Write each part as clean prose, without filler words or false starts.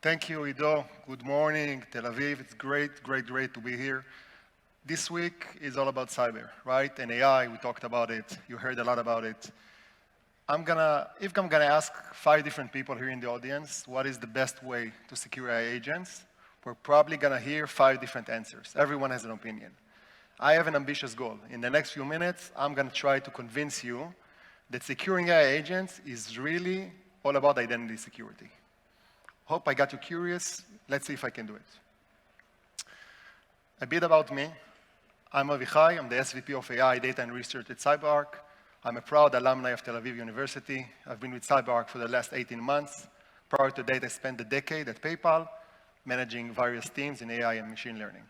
Thank you, Ido. Good morning, Tel Aviv. It's great to be here. This week is all about cyber, right? And AI, we talked about it. You heard a lot about it. If I'm gonna ask 5 different people here in the audience, what is the best way to secure AI agents? We're probably gonna hear 5 different answers. Everyone has an opinion. I have an ambitious goal. In the next few minutes, I'm gonna try to convince you that securing AI agents is really all about identity security. Hope I got you curious. Let's see if I can do it. A bit about me. I'm Avihay. I'm the SVP of AI Data and Research at CyberArk. I'm a proud alumni of Tel Aviv University. I've been with CyberArk for the last 18 months. Prior to that, I spent a decade at PayPal, managing various teams in AI and machine learning.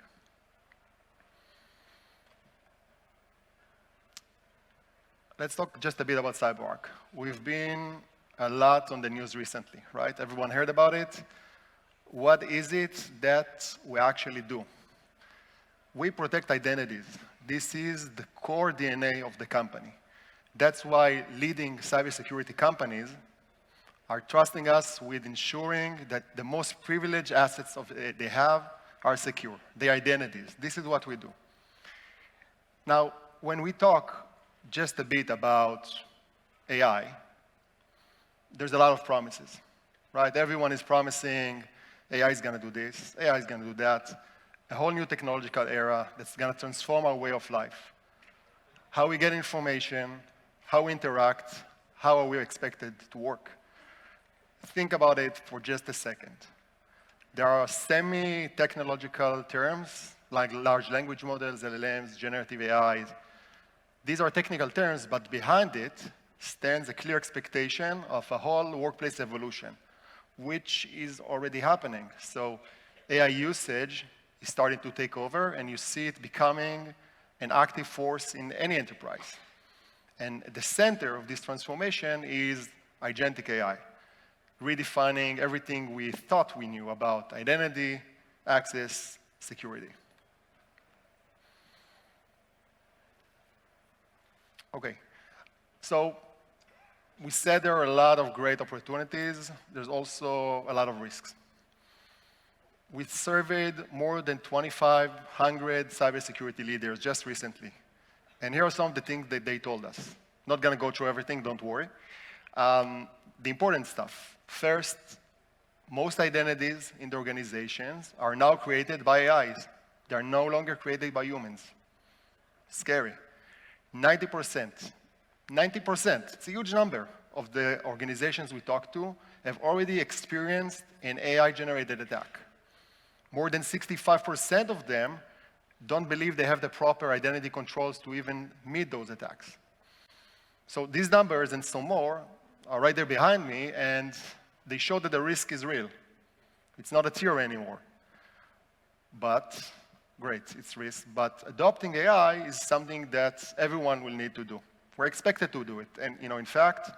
Let's talk just a bit about CyberArk. We've been a lot on the news recently, right? Everyone heard about it. What is it that we actually do? We protect identities. This is the core DNA of the company. That's why leading cybersecurity companies are trusting us with ensuring that the most privileged assets they have are secure, their identities. This is what we do. Now, when we talk just a bit about AI, there's a lot of promises, right? Everyone is promising AI is going to do this, AI is going to do that, a whole new technological era that's going to transform our way of life. How we get information, how we interact, how are we expected to work? Think about it for just a second. There are semi-technological terms like large language models, LLMs, generative AIs. These are technical terms, but behind it stands a clear expectation of a whole workplace evolution, which is already happening. So AI usage is starting to take over, and you see it becoming an active force in any enterprise. And at the center of this transformation is Agentic AI, redefining everything we thought we knew about identity, access, security. Okay, so we said there are a lot of great opportunities. There's also a lot of risks. We surveyed more than 2,500 cybersecurity leaders just recently. And here are some of the things that they told us. Not going to go through everything, don't worry. The important stuff. First, most identities in the organizations are now created by AIs. They are no longer created by humans. Scary. 90%, it's a huge number of the organizations we talked to have already experienced an AI-generated attack. More than 65% of them don't believe they have the proper identity controls to even meet those attacks. So these numbers and some more are right there behind me, and they show that the risk is real. It's not a theory anymore. But great, it's risk, but adopting AI is something that everyone will need to do. We're expected to do it. And in fact,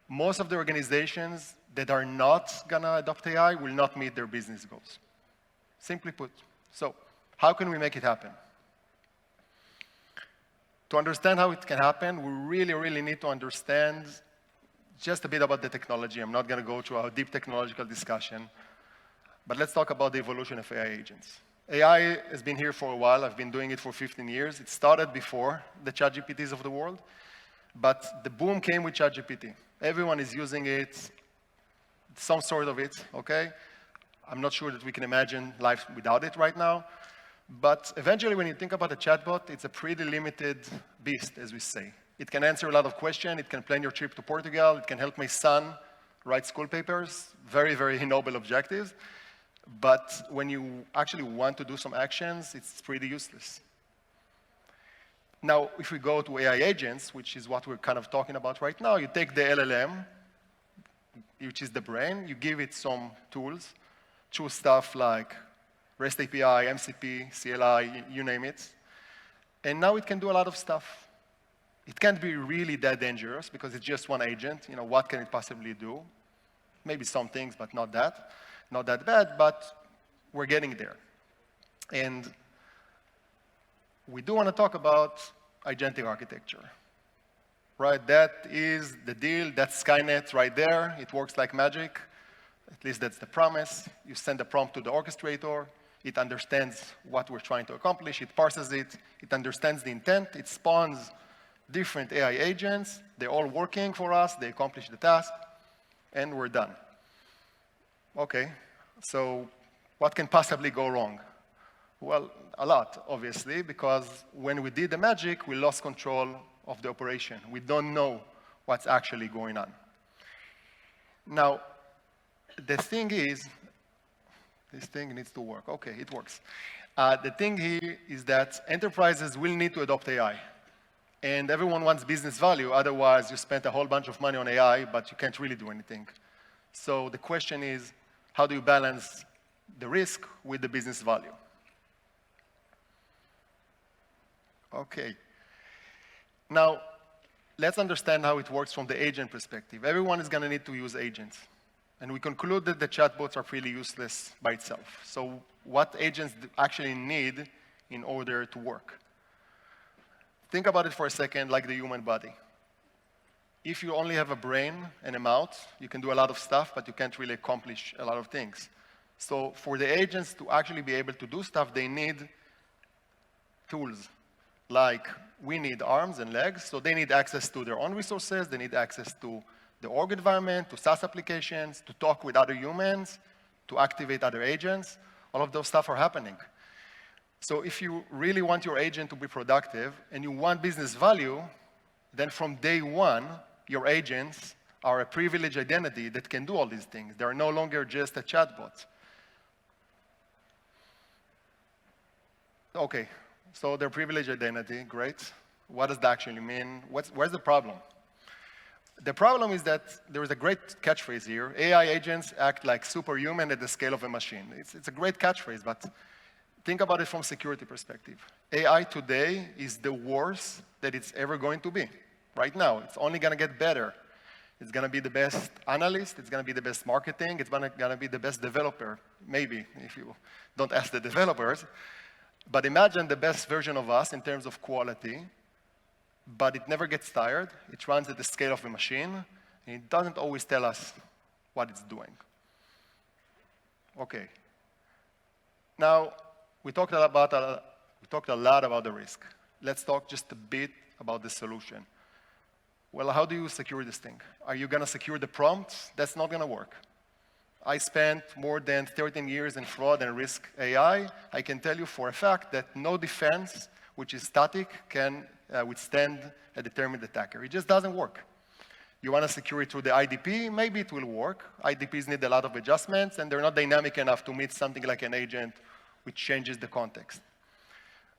most of the organizations that are not gonna adopt AI will not meet their business goals. Simply put. So how can we make it happen? To understand how it can happen, we really need to understand just a bit about the technology. I'm not gonna go through a deep technological discussion, but let's talk about the evolution of AI agents. AI has been here for a while. I've been doing it for 15 years. It started before the ChatGPTs of the world, but the boom came with ChatGPT. Everyone is using it, some sort of it, okay? I'm not sure that we can imagine life without it right now, but eventually when you think about a chatbot, it's a pretty limited beast, as we say. It can answer a lot of questions. It can plan your trip to Portugal. It can help my son write school papers. Very noble objectives. But when you actually want to do some actions, it's pretty useless. Now, if we go to AI agents, which is what we're kind of talking about right now, you take the LLM, which is the brain, you give it some tools, choose stuff like REST API, MCP, CLI, you name it, and now it can do a lot of stuff. It can't be really that dangerous because it's just one agent. What can it possibly do? Maybe some things, but not that. Not that bad, but we're getting there. And we do want to talk about agentic architecture, right? That is the deal. That's Skynet right there. It works like magic. At least that's the promise. You send a prompt to the orchestrator. It understands what we're trying to accomplish. It parses it. It understands the intent. It spawns different AI agents. They're all working for us. They accomplish the task. And we're done. OK, so what can possibly go wrong? Well, a lot, obviously, because when we did the magic, we lost control of the operation. We don't know what's actually going on. Now, the thing is, this thing needs to work. OK, it works. The thing here is that enterprises will need to adopt AI. And everyone wants business value. Otherwise, you spent a whole bunch of money on AI, but you can't really do anything. So the question is, how do you balance the risk with the business value? OK. Now, let's understand how it works from the agent perspective. Everyone is going to need to use agents. And we conclude that the chatbots are pretty useless by itself. So what agents actually need in order to work? Think about it for a second like the human body. If you only have a brain and a mouth, you can do a lot of stuff, but you can't really accomplish a lot of things. So for the agents to actually be able to do stuff, they need tools. Like, we need arms and legs, so they need access to their own resources, they need access to the org environment, to SaaS applications, to talk with other humans, to activate other agents. All of those stuff are happening. So if you really want your agent to be productive and you want business value, then from day one, your agents are a privileged identity that can do all these things. They are no longer just a chatbot. OK. So their privileged identity, great. What does that actually mean? Where's the problem? The problem is that there is a great catchphrase here. AI agents act like superhuman at the scale of a machine. It's a great catchphrase, but think about it from a security perspective. AI today is the worst that it's ever going to be. Right now, it's only going to get better. It's going to be the best analyst. It's going to be the best marketing. It's going to be the best developer, maybe, if you don't ask the developers. But imagine the best version of us in terms of quality, but it never gets tired. It runs at the scale of a machine, and it doesn't always tell us what it's doing. OK. Now, we talked a lot about the risk. Let's talk just a bit about the solution. Well, how do you secure this thing? Are you going to secure the prompts? That's not going to work. I spent more than 13 years in fraud and risk AI. I can tell you for a fact that no defense, which is static, can withstand a determined attacker. It just doesn't work. You want to secure it through the IDP? Maybe it will work. IDPs need a lot of adjustments, and they're not dynamic enough to meet something like an agent, which changes the context.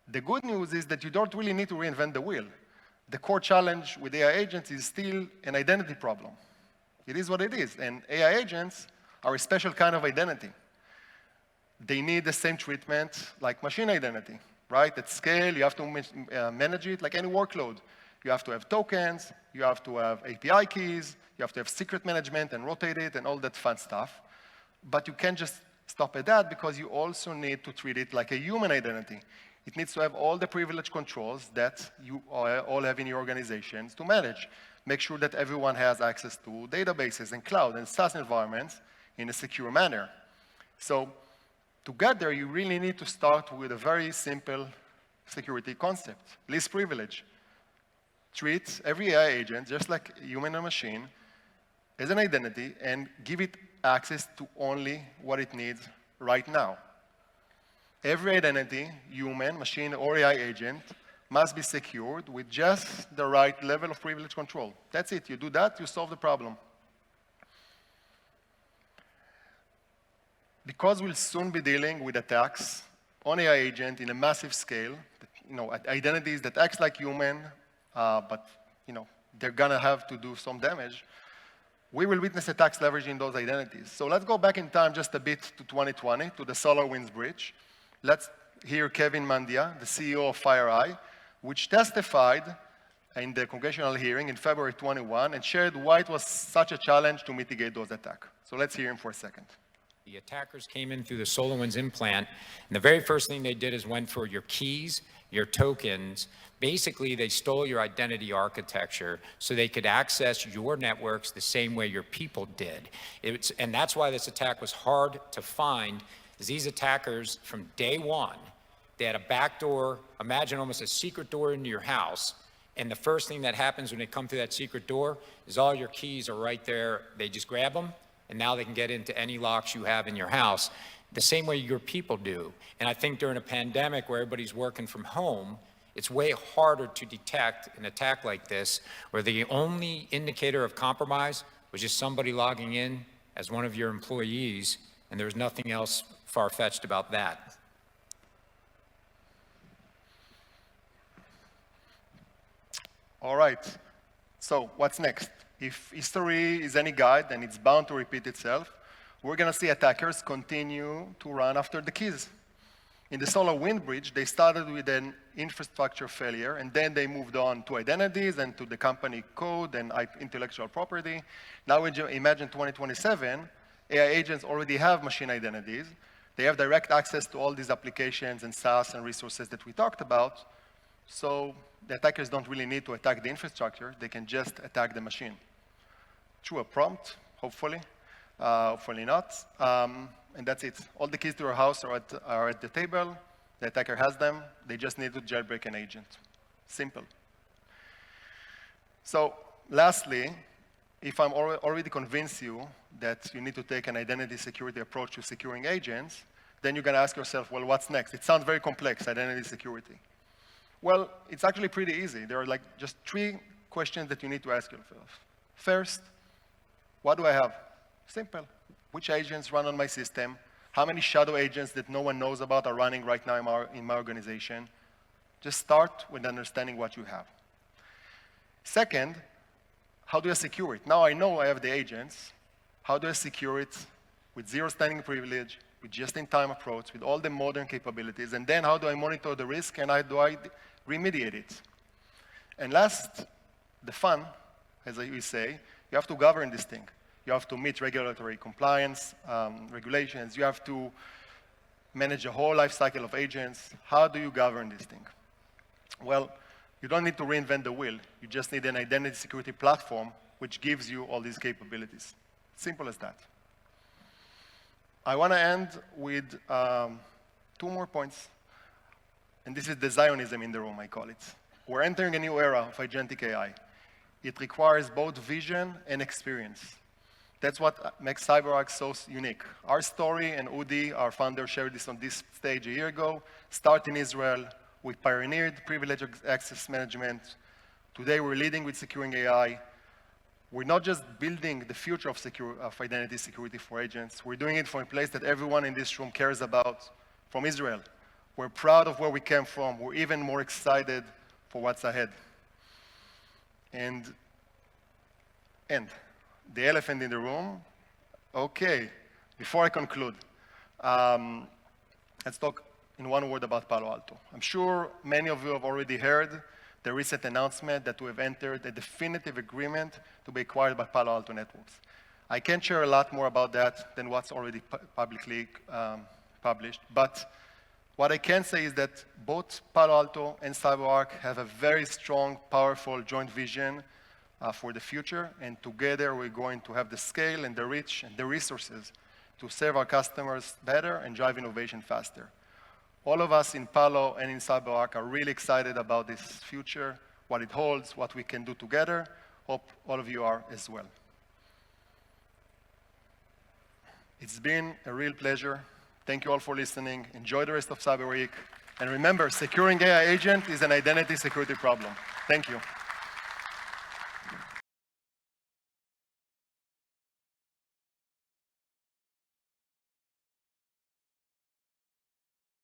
The good news is that you don't really need to reinvent the wheel. The core challenge with AI agents is still an identity problem. It is what it is, and AI agents are a special kind of identity. They need the same treatment like machine identity, right? At scale, you have to manage it like any workload. You have to have tokens, you have to have API keys, you have to have secret management and rotate it and all that fun stuff. But you can't just stop at that because you also need to treat it like a human identity. It needs to have all the privilege controls that you all have in your organizations to manage. Make sure that everyone has access to databases and cloud and SaaS environments in a secure manner. So together, you really need to start with a very simple security concept, least privilege. Treat every AI agent, just like human or machine, as an identity and give it access to only what it needs right now. Every identity, human, machine, or AI agent, must be secured with just the right level of privilege control. That's it. You do that, you solve the problem. Because we'll soon be dealing with attacks on AI agent in a massive scale, identities that act like human, but they're going to have to do some damage, we will witness attacks leveraging those identities. So let's go back in time just a bit to 2020, to the SolarWinds breach. Let's hear Kevin Mandia, the CEO of FireEye, which testified in the congressional hearing in February 21 and shared why it was such a challenge to mitigate those attacks. So let's hear him for a second. The attackers came in through the SolarWinds implant, and the very first thing they did is went for your keys, your tokens, Basically, they stole your identity architecture so they could access your networks the same way your people did. And that's why this attack was hard to find, is these attackers from day one, they had a back door, imagine almost a secret door into your house, and the first thing that happens when they come through that secret door is all your keys are right there. They just grab them, and now they can get into any locks you have in your house, the same way your people do. And I think during a pandemic where everybody's working from home, it's way harder to detect an attack like this, where the only indicator of compromise was just somebody logging in as one of your employees, and there was nothing else far-fetched about that. All right, so what's next? If history is any guide, then it's bound to repeat itself. We're gonna see attackers continue to run after the keys. In the SolarWinds breach, they started with an infrastructure failure, and then they moved on to identities and to the company code and intellectual property. Now imagine 2027, AI agents already have machine identities. They have direct access to all these applications and SaaS and resources that we talked about. So the attackers don't really need to attack the infrastructure. They can just attack the machine. Through a prompt, hopefully. Hopefully not. And that's it. All the keys to your house are at the table. The attacker has them. They just need to jailbreak an agent. Simple. So lastly, if I'm already convinced you that you need to take an identity security approach to securing agents, then you're going to ask yourself, well, what's next? It sounds very complex, identity security. Well, it's actually pretty easy. There are like just 3 questions that you need to ask yourself. First, what do I have? Simple. Which agents run on my system? How many shadow agents that no one knows about are running right now in my organization? Just start with understanding what you have. Second, how do I secure it? Now I know I have the agents. How do I secure it with zero standing privilege, with just-in-time approach, with all the modern capabilities? And then how do I monitor the risk and how do I remediate it? And last, the fun, as we say, you have to govern this thing. You have to meet regulatory compliance, regulations. You have to manage the whole life cycle of agents. How do you govern this thing? Well, you don't need to reinvent the wheel. You just need an identity security platform which gives you all these capabilities. Simple as that. I want to end with 2 more points. And this is the Zionism in the room, I call it. We're entering a new era of agentic AI. It requires both vision and experience. That's what makes CyberArk so unique. Our story, and Udi, our founder, shared this on this stage a year ago, start in Israel. We pioneered privileged access management. Today, we're leading with securing AI. We're not just building the future of identity security for agents. We're doing it from a place that everyone in this room cares about, from Israel. We're proud of where we came from. We're even more excited for what's ahead. And the elephant in the room. Okay, before I conclude, let's talk in one word about Palo Alto. I'm sure many of you have already heard the recent announcement that we have entered a definitive agreement to be acquired by Palo Alto Networks. I can't share a lot more about that than what's already publicly published, but what I can say is that both Palo Alto and CyberArk have a very strong, powerful joint vision for the future, and together we're going to have the scale and the reach and the resources to serve our customers better and drive innovation faster. All of us in Palo and in CyberArk are really excited about this future, what it holds, what we can do together. Hope all of you are as well. It's been a real pleasure. Thank you all for listening. Enjoy the rest of Cyber Week. And remember, securing AI agent is an identity security problem. Thank you.